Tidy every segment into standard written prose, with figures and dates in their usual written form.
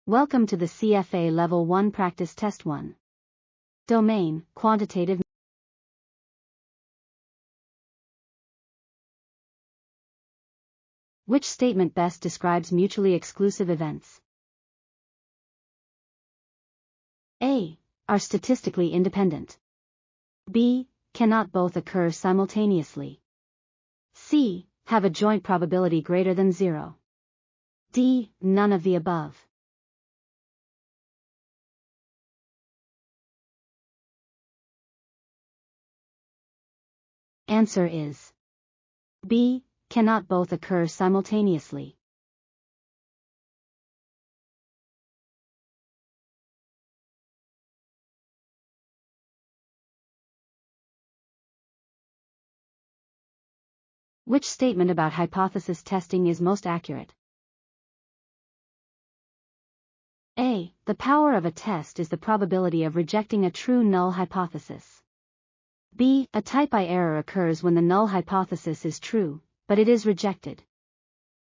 Welcome to the CFA Level 1 Practice Test 1. Domain, Quantitative. Which statement best describes mutually exclusive events? A. Are statistically independent. B. Cannot both occur simultaneously. C. Have a joint probability greater than 0. D. None of the above. Answer is B. Cannot both occur simultaneously. Which statement about hypothesis testing is most accurate? A. The power of a test is the probability of rejecting a true null hypothesis. B. A type I error occurs when the null hypothesis is true, but it is rejected.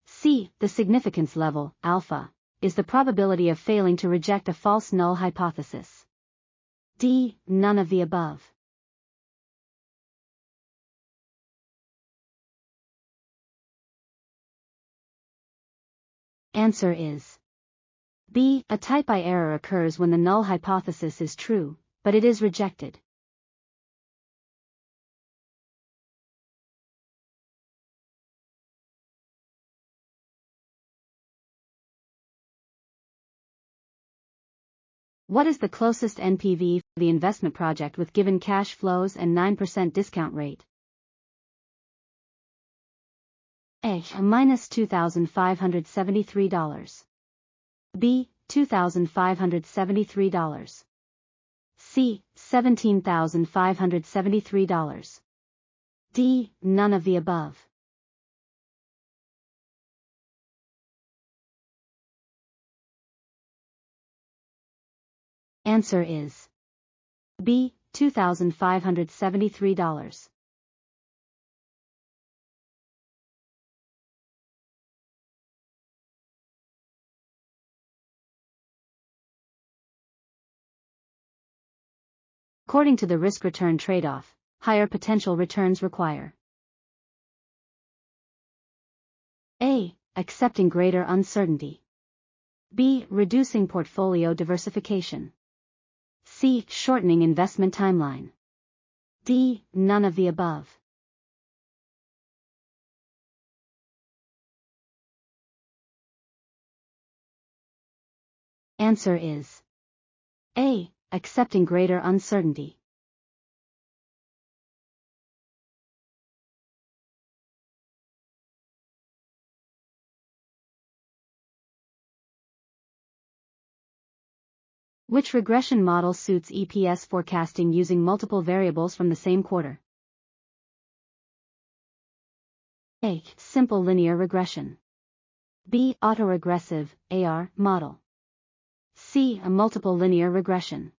C. The significance level, alpha, is the probability of failing to reject a false null hypothesis. D. None of the above. Answer is B. A type I error occurs when the null hypothesis is true, but it is rejected. What is the closest NPV for the investment project with given cash flows and 9% discount rate? A. -$2,573. B. $2,573. C. $17,573. D. None of the above. Answer is B. $2,573. According to the risk-return trade-off, higher potential returns require A. Accepting greater uncertainty. B. Reducing portfolio diversification. C. Shortening investment timeline. D. None of the above. Answer is A. Accepting greater uncertainty. Which regression model suits EPS forecasting using multiple variables from the same quarter? A. Simple linear regression. B. Autoregressive, AR, model. C. A multiple linear regression.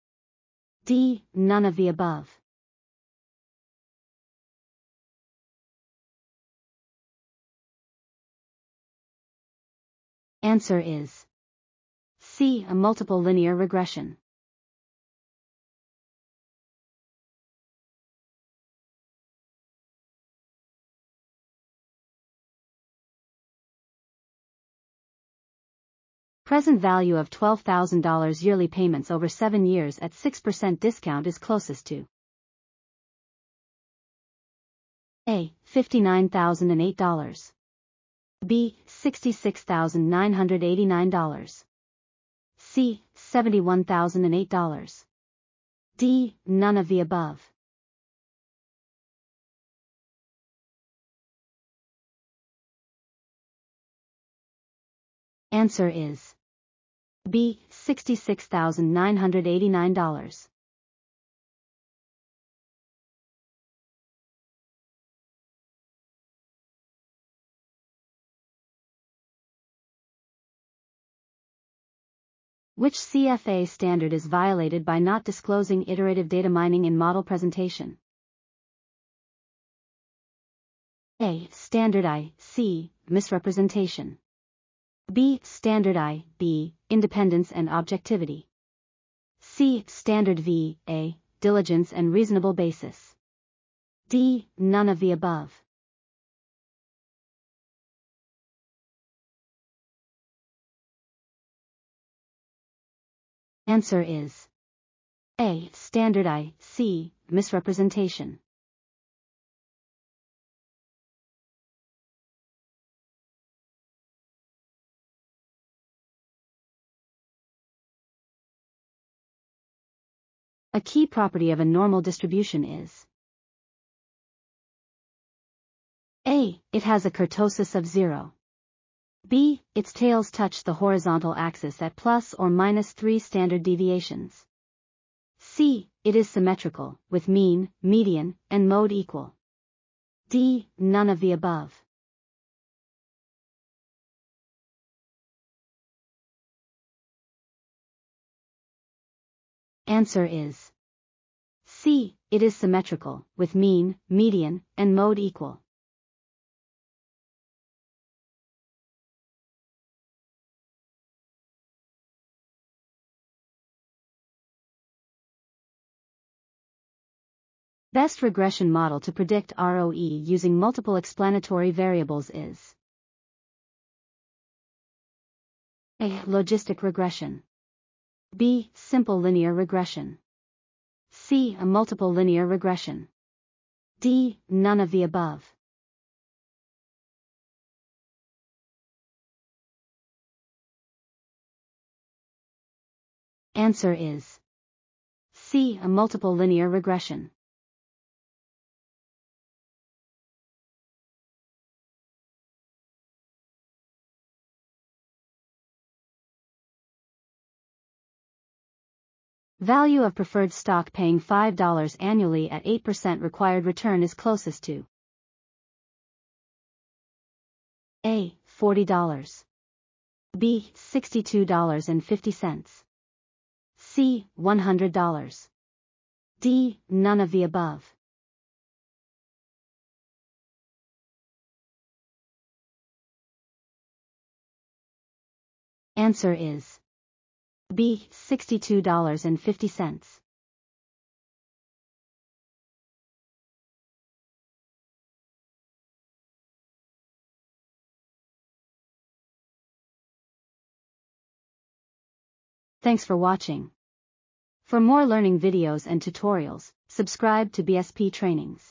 D. None of the above. Answer is C. A multiple linear regression. Present value of $12,000 yearly payments over 7 years at 6% discount is closest to A. $59,008. B. $66,989. C. $71,008. D. None of the above. Answer is B. $66,989. Which CFA standard is violated by not disclosing iterative data mining in model presentation? A. Standard I, C. Misrepresentation. B. Standard I, B. Independence and objectivity. C. Standard V, A. Diligence and reasonable basis. D. None of the above. Answer is A. Standard I, C. Misrepresentation. A key property of a normal distribution is A. It has a kurtosis of 0. B. Its tails touch the horizontal axis at plus or minus 3 standard deviations. C. It is symmetrical, with mean, median, and mode equal. D. None of the above. Answer is C. It is symmetrical, with mean, median, and mode equal. Best regression model to predict ROE using multiple explanatory variables is A. Logistic regression. B. Simple linear regression. C. A multiple linear regression. D. None of the above. Answer is C. A multiple linear regression. Value of preferred stock paying $5 annually at 8% required return is closest to A. $40. B. $62.50. C. $100. D. None of the above. Answer is B. $62.50. Thanks for watching. For more learning videos and tutorials, subscribe to BSP Trainings.